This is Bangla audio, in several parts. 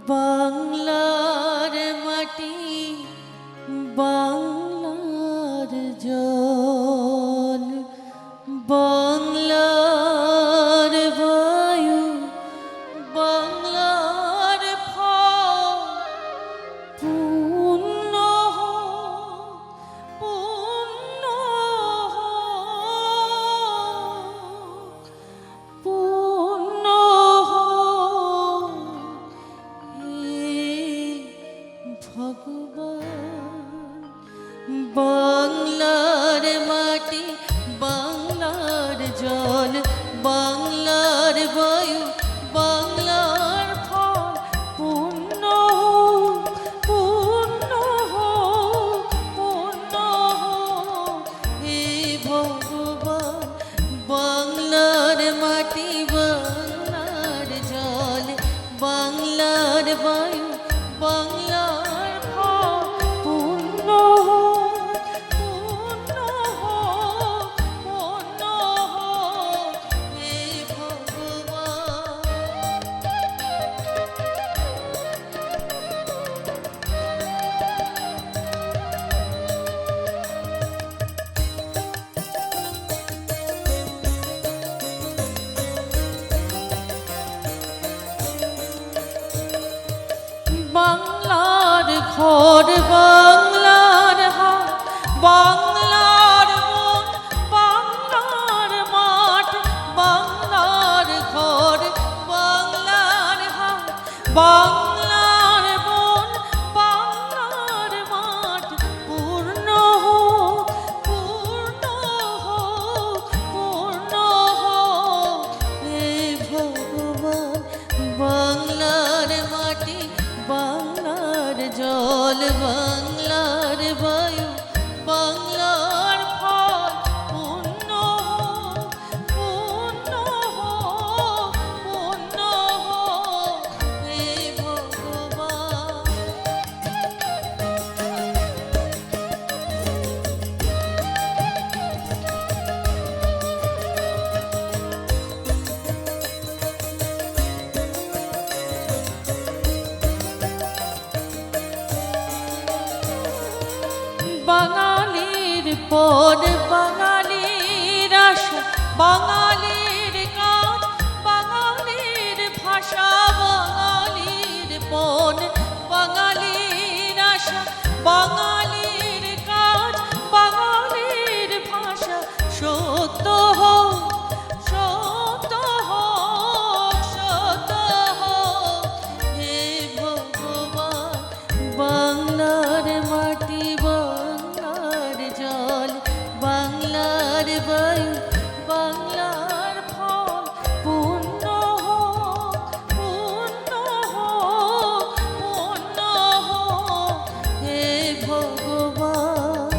বাংলার মাটি বাংলার জল বাংলার বায়ু বাংলার ফল পূর্ণ পূর্ণ পূর্ণ ভগবান বাংলার মাটি বাংলার জল বাংলার বায়ু বাংলার ফল পূর্ণ পূর্ণ পূর্ণ হে ভগবান বাংলার মাটি বাংলার জল বাংলার বায়ু বাংলার ফল পূর্ণ পূর্ণ পূর্ণ হে ভগবান বাংলার ঘর বাংলার হাট বাংলার মন বাংলার মাঠ বাংলার ঘর বাংলার হাট বাংলার মন বাংলার মাঠ পূর্ণ পূর্ণ পূর্ণ হে ভগবান বাংলার মাটি বাংলার জল বাংলার বায়ু বাংলার ফল পূর্ণ পূর্ণ পূর্ণ হে ভগবান বাঙালির পদ বাঙালির আশা বাঙালির গান বাঙালির ভাষা বাঙালির পদ বাঙালির আশা বাঙালির কাজ বাঙালির ভাষা সত্য হোক সত্য হোক সত্য হোক হে ভগবান বাংলার মাটি বাংলার জল বাংলার বায়ু বাংলার ফল পূর্ণ পূর্ণ পূর্ণ হে ভগবান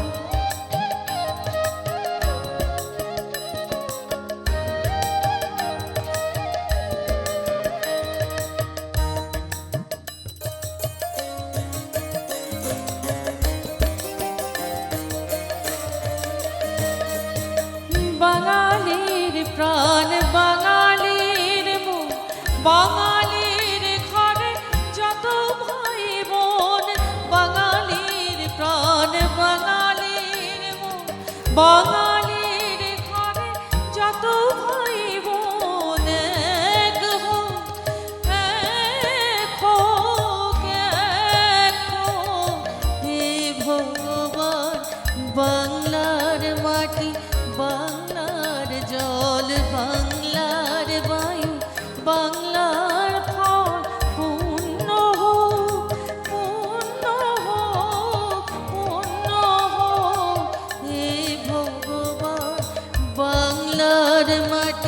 বাঙালির প্রাণ বাঙালির মন বাঙালির ঘরে যত ভাই বোন বাঙালির প্রাণ বাঙালির মন বাঙালির ঘরে যত ভাই বোন এক হোক এক হোক এক হোক হে ভগবান বাংলার মাটি বাংলার জল বাংলার বায়ু বাংলার ফল পূর্ণ পূর্ণ পূর্ণ হে ভগবান বাংলার মাটি